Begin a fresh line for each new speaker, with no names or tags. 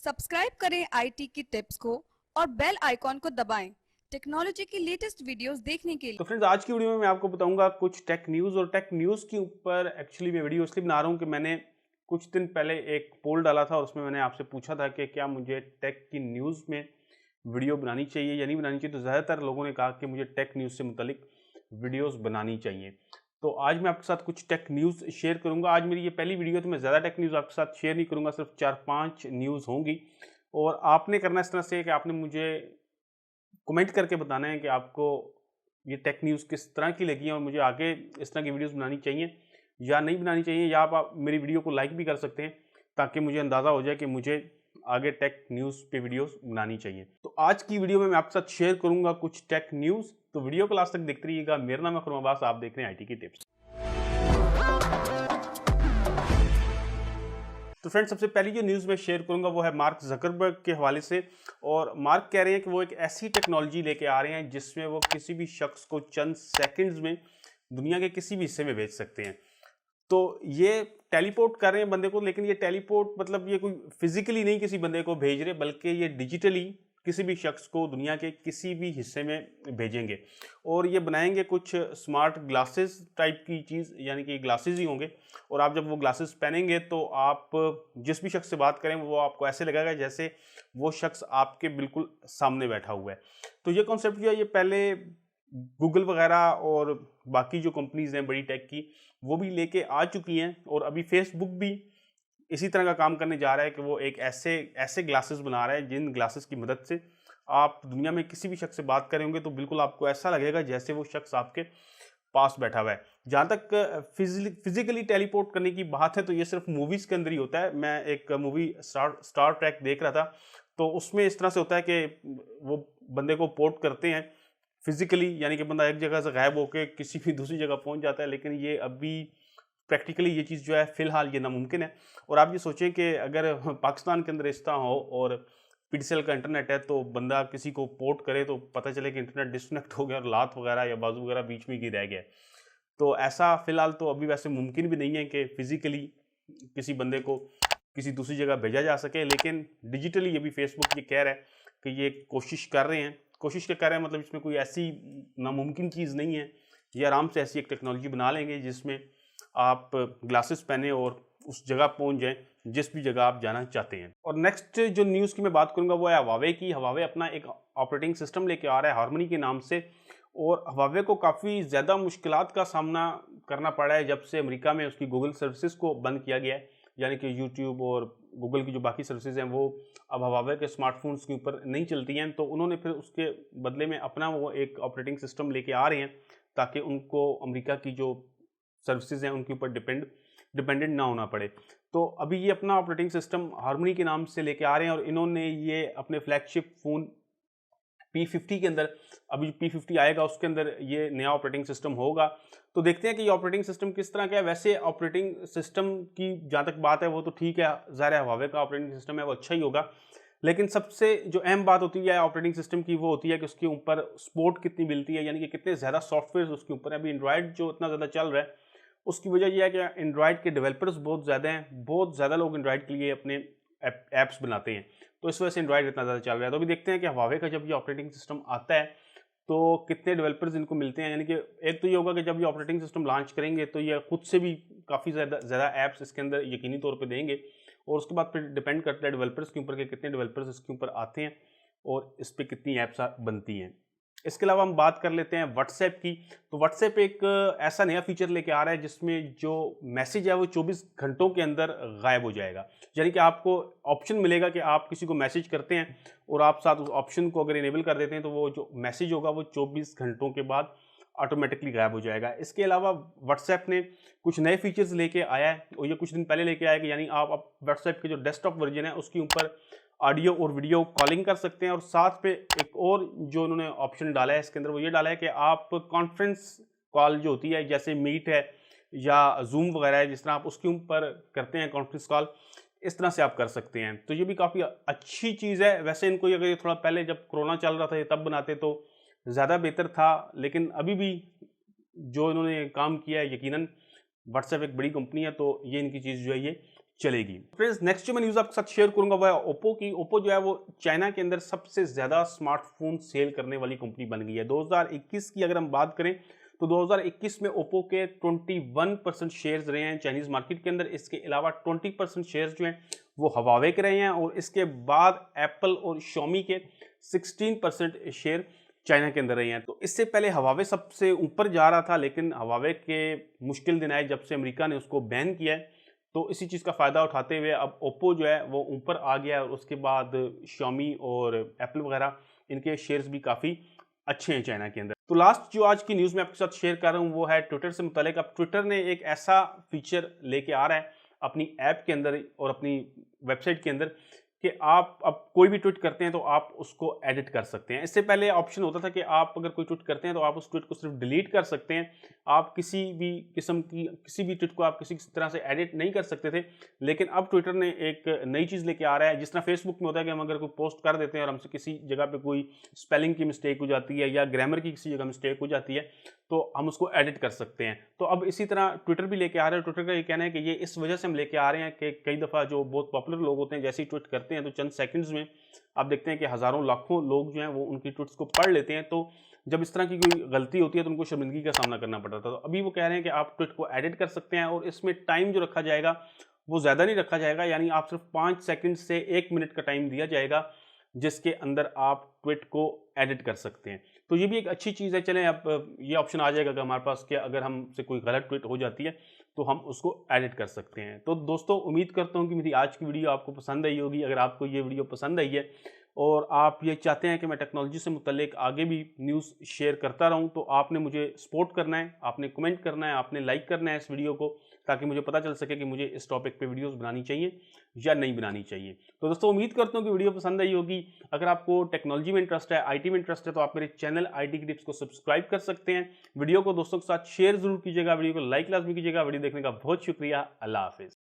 Subscribe करें IT की tips को और बेल आइकॉन को दबाएं टेक्नोलॉजी की लेटेस्ट वीडियोस देखने के लिए।
तो फ्रेंड्स, आज की वीडियो में मैं आपको बताऊंगा कुछ टेक न्यूज़। और टेक न्यूज़ के ऊपर एक्चुअली मैं वीडियो इसलिए बना रहा हूं कि मैंने कुछ दिन पहले एक पोल डाला था और उसमें मैंने आपसे पूछा था कि क्या मुझे टेक की न्यूज़ में वीडियो बनानी चाहिए या नहीं बनानी चाहिए। तो ज़्यादातर लोगों ने कहा कि मुझे टेक न्यूज़ से मुतलिक वीडियोज़ बनानी चाहिए। तो आज मैं आपके साथ कुछ टेक न्यूज़ शेयर करूँगा। आज मेरी ये पहली वीडियो है तो मैं ज़्यादा टेक न्यूज़ आपके साथ शेयर नहीं करूँगा, सिर्फ 4-5 न्यूज़ होंगी। और आपने करना इस तरह से कि आपने मुझे कमेंट करके बताना है कि आपको ये टेक न्यूज़ किस तरह की लगी है और मुझे आगे इस तरह की वीडियोस बनानी चाहिए या नहीं बनानी चाहिए, या आप मेरी वीडियो को लाइक भी कर सकते हैं ताकि मुझे अंदाज़ा हो जाए कि मुझे आगे टेक न्यूज़ पे वीडियोस बनानी चाहिए। तो आज की वीडियो में मैं आपके साथ शेयर करूंगा कुछ टेक न्यूज़। तो वीडियो को लास्ट तक देखते रहिएगा। मेरा नाम है खुरमा अब्बास, आप देख रहे हैं आईटी की टिप्स। तो फ्रेंड्स, सबसे पहली जो न्यूज़ मैं शेयर करूंगा वो है मार्क जकरबर्ग के हवाले से। और मार्क कह रहे हैं कि वो एक ऐसी टेक्नोलॉजी लेके आ रहे हैं जिसमें वो किसी भी शख्स को चंद सेकंड्स में दुनिया के किसी भी हिस्से में भेज सकते हैं। तो ये टेलीपोर्ट कर रहे हैं बंदे को, लेकिन ये टेलीपोर्ट मतलब ये कोई फिजिकली नहीं किसी बंदे को भेज रहे, बल्कि ये डिजिटली किसी भी शख्स को दुनिया के किसी भी हिस्से में भेजेंगे। और ये बनाएंगे कुछ स्मार्ट ग्लासेस टाइप की चीज़, यानी कि ग्लासेस ही होंगे। और आप जब वो ग्लासेस पहनेंगे तो आप जिस भी शख्स से बात करें वो आपको ऐसे लगेगा जैसे वो शख्स आपके बिल्कुल सामने बैठा हुआ है। तो ये कॉन्सेप्ट जो है ये पहले गूगल वगैरह और बाकी जो कंपनीज हैं बड़ी टेक की, वो भी लेके आ चुकी हैं। और अभी फेसबुक भी इसी तरह का काम करने जा रहा है कि वो एक ऐसे ऐसे ग्लासेस बना रहा है जिन ग्लासेस की मदद से आप दुनिया में किसी भी शख्स से बात करेंगे तो बिल्कुल आपको ऐसा लगेगा जैसे वो शख्स आपके पास बैठा हुआ है। जहाँ तक फिजिकली टेलीपोर्ट करने की बात है तो ये सिर्फ मूवीज़ के अंदर ही होता है। मैं एक मूवी स्टार ट्रैक देख रहा था, तो उसमें इस तरह से होता है कि वो बंदे को पोर्ट करते हैं फिजिकली, यानी कि बंदा एक जगह से गायब होकर किसी भी दूसरी जगह पहुंच जाता है। लेकिन ये अभी प्रैक्टिकली ये चीज़ जो है फ़िलहाल ये नामुमकिन है। और आप ये सोचें कि अगर पाकिस्तान के अंदर इस तरह हो और पीटीसीएल का इंटरनेट है तो बंदा किसी को पोर्ट करे तो पता चले कि इंटरनेट डिस्कनेक्ट हो गया और लात वगैरह या बाजू वगैरह बीच में ही रह गया। तो ऐसा फ़िलहाल तो अभी वैसे मुमकिन भी नहीं है कि फ़िज़िकली किसी बंदे को किसी दूसरी जगह भेजा जा सके। लेकिन डिजिटली अभी फेसबुक ये कह रहा है कि ये कोशिश कर रहे हैं। कोशिश क्या कर रहे हैं मतलब इसमें कोई ऐसी नामुमकिन चीज़ नहीं है। ये आराम से ऐसी एक टेक्नोलॉजी बना लेंगे जिसमें आप ग्लासेस पहने और उस जगह पहुंच जाएं जिस भी जगह आप जाना चाहते हैं। और नेक्स्ट जो न्यूज़ की मैं बात करूंगा वो है हवावे की। हवावे अपना एक ऑपरेटिंग सिस्टम लेके आ रहा है हार्मनी के नाम से। और हवावे को काफ़ी ज़्यादा मुश्किलात का सामना करना पड़ा है जब से अमेरिका में उसकी गूगल सर्विसेज को बंद किया गया है। यानी कि यूट्यूब और गूगल की जो बाकी सर्विसेज हैं वो अब हवावे के स्मार्टफोन्स के ऊपर नहीं चलती हैं। तो उन्होंने फिर उसके बदले में अपना वो एक ऑपरेटिंग सिस्टम लेके आ रहे हैं ताकि उनको अमेरिका की जो सर्विसेज हैं उनके ऊपर डिपेंडेंट ना होना पड़े। तो अभी ये अपना ऑपरेटिंग सिस्टम हार्मनी के नाम से लेके आ रहे हैं और इन्होंने ये अपने फ्लैगशिप फ़ोन P50 के अंदर, अभी P50 आएगा उसके अंदर ये नया ऑपरेटिंग सिस्टम होगा। तो देखते हैं कि ये ऑपरेटिंग सिस्टम किस तरह का है। वैसे ऑपरेटिंग सिस्टम की जहाँ तक बात है वो तो ठीक है, ज़ाहिर है हुआवे का ऑपरेटिंग सिस्टम है वो अच्छा ही होगा। लेकिन सबसे जो अहम बात होती है ऑपरेटिंग सिस्टम की वो होती है कि उसके ऊपर सपोर्ट कितनी मिलती है, यानी कि कितने ज़्यादा सॉफ्टवेयर उसके ऊपर है। अभी एंड्रॉयड जो इतना ज़्यादा चल रहा है उसकी वजह यह है कि एंड्रॉयड के डेवलपर्स बहुत ज़्यादा हैं, बहुत ज़्यादा लोग एंड्रॉयड के लिए अपने ऐप्स बनाते हैं। तो इस वजह से एंड्रॉयड इतना ज़्यादा चल रहा है। तो अभी देखते हैं कि हवावे का जब ये ऑपरेटिंग सिस्टम आता है तो कितने डेवलपर्स इनको मिलते हैं। यानी कि एक तो ये होगा कि जब ये ऑपरेटिंग सिस्टम लॉन्च करेंगे तो ये खुद से भी काफ़ी ज़्यादा ऐप्स इसके अंदर यकीनी तौर पे देंगे। और उसके बाद फिर डिपेंड करता है डेवलपर्स के ऊपर कि कितने डेवलपर्स इसके ऊपर आते हैं और इस पर कितनी ऐप्स बनती हैं। इसके अलावा हम बात कर लेते हैं व्हाट्सएप की। तो व्हाट्सएप एक ऐसा नया फीचर लेके आ रहा है जिसमें जो मैसेज है वो 24 घंटों के अंदर गायब हो जाएगा। यानी कि आपको ऑप्शन मिलेगा कि आप किसी को मैसेज करते हैं और आप साथ उस ऑप्शन को अगर इनेबल कर देते हैं तो वो जो मैसेज होगा वो 24 घंटों के बाद ऑटोमेटिकली गायब हो जाएगा। इसके अलावा व्हाट्सएप ने कुछ नए फीचर्स लेके आया है और ये कुछ दिन पहले लेके आया कि यानी आप व्हाट्सएप के जो डेस्कटॉप वर्जन है उसके ऊपर ऑडियो और वीडियो कॉलिंग कर सकते हैं। और साथ पे एक और जो उन्होंने ऑप्शन डाला है इसके अंदर वो ये डाला है कि आप कॉन्फ्रेंस कॉल जो होती है जैसे मीट है या जूम वगैरह है, जिस तरह आप उसके ऊपर करते हैं कॉन्फ्रेंस कॉल, इस तरह से आप कर सकते हैं। तो ये भी काफ़ी अच्छी चीज़ है। वैसे इनको अगर ये थोड़ा पहले जब कोरोना चल रहा था ये तब बनाते तो ज़्यादा बेहतर था, लेकिन अभी भी जो इन्होंने काम किया है यकीनन व्हाट्सएप एक बड़ी कंपनी है तो ये इनकी चीज़ जो है ये चलेगी। फ्रेंड्स, नेक्स्ट जो मैं न्यूज़ आपके साथ शेयर करूंगा वो है ओप्पो की। ओप्पो जो है वो चाइना के अंदर सबसे ज़्यादा स्मार्टफोन सेल करने वाली कंपनी बन गई है। 2021 की अगर हम बात करें तो 2021 में ओप्पो के 21% शेयर्स रहे हैं चाइनीज़ मार्केट के अंदर। इसके अलावा 20% शेयर्स जो हैं वो हवावे के रहे हैं और इसके बाद एप्पल और शॉमी के 16% शेयर चाइना के अंदर रहे हैं। तो इससे पहले हवावे सबसे ऊपर जा रहा था, लेकिन हवावे के मुश्किल दिन आए जब से अमेरिका ने उसको बैन किया है। तो इसी चीज़ का फ़ायदा उठाते हुए अब ओप्पो जो है वो ऊपर आ गया है और उसके बाद शॉमी और एप्पल वगैरह इनके शेयर्स भी काफ़ी अच्छे हैं चाइना के अंदर। तो लास्ट जो आज की न्यूज़ मैं आपके साथ शेयर कर रहा हूँ वो है ट्विटर से मुतालिक। अब ट्विटर ने एक ऐसा फीचर लेके आ रहा है अपनी ऐप के अंदर और अपनी वेबसाइट के अंदर कि आप अब कोई भी ट्वीट करते हैं तो आप उसको एडिट कर सकते हैं। इससे पहले ऑप्शन होता था कि आप अगर कोई ट्वीट करते हैं तो आप उस ट्वीट को सिर्फ डिलीट कर सकते हैं। आप किसी भी किस्म की किसी भी ट्वीट को आप किसी तरह से एडिट नहीं कर सकते थे। लेकिन अब ट्विटर ने एक नई चीज़ लेके आ रहा है। जिस तरह फेसबुक में होता है कि हम अगर कोई पोस्ट कर देते हैं और हमसे किसी जगह पे कोई स्पेलिंग की मिस्टेक हो जाती है या ग्रामर की किसी जगह मिस्टेक हो जाती है तो हम उसको एडिट कर सकते हैं। तो अब इसी तरह ट्विटर भी लेके आ रहा है। ट्विटर का ये कहना है कि ये इस वजह से हम लेके आ रहे हैं कि कई दफ़ा जो बहुत पॉपुलर लोग होते हैं जैसे ही ट्वीट करते हैं तो चंद सेकंड्स में आप देखते हैं कि हज़ारों लाखों लोग जो हैं वो उनकी ट्वीट्स को पढ़ लेते हैं। तो जब इस तरह की कोई गलती होती है तो उनको शर्मिंदगी का सामना करना पड़ता था। तो अभी वो कह रहे हैं कि आप ट्वीट को एडिट कर सकते हैं और इसमें टाइम जो रखा जाएगा वो ज़्यादा नहीं रखा जाएगा, यानी आप सिर्फ 5 सेकंड से 1 मिनट का टाइम दिया जाएगा जिसके अंदर आप ट्वीट को एडिट कर सकते हैं। तो ये भी एक अच्छी चीज़ है। चलें, अब ये ऑप्शन आ जाएगा कि हमारे पास कि अगर हमसे कोई गलत ट्वीट हो जाती है तो हम उसको एडिट कर सकते हैं। तो दोस्तों, उम्मीद करता हूँ कि मेरी आज की वीडियो आपको पसंद आई होगी। अगर आपको ये वीडियो पसंद आई है और आप ये चाहते हैं कि मैं टेक्नोलॉजी से मुतल्लिक आगे भी न्यूज़ शेयर करता रहूं तो आपने मुझे सपोर्ट करना है, आपने कमेंट करना है, आपने लाइक करना है इस वीडियो को, ताकि मुझे पता चल सके कि मुझे इस टॉपिक पे वीडियोस बनानी चाहिए या नहीं बनानी चाहिए। तो दोस्तों, उम्मीद करता हूँ कि वीडियो पसंद आई होगी। अगर आपको टेक्नोलॉजी में इंटरेस्ट है, आईटी में इंटरेस्ट है, तो आप मेरे चैनल आईटी की टिप्स को सब्सक्राइब कर सकते हैं। वीडियो को दोस्तों के साथ शेयर जरूर कीजिएगा, वीडियो को लाइक लाजमी कीजिएगा। वीडियो देखने का बहुत शुक्रिया। अल्लाह हाफिज़।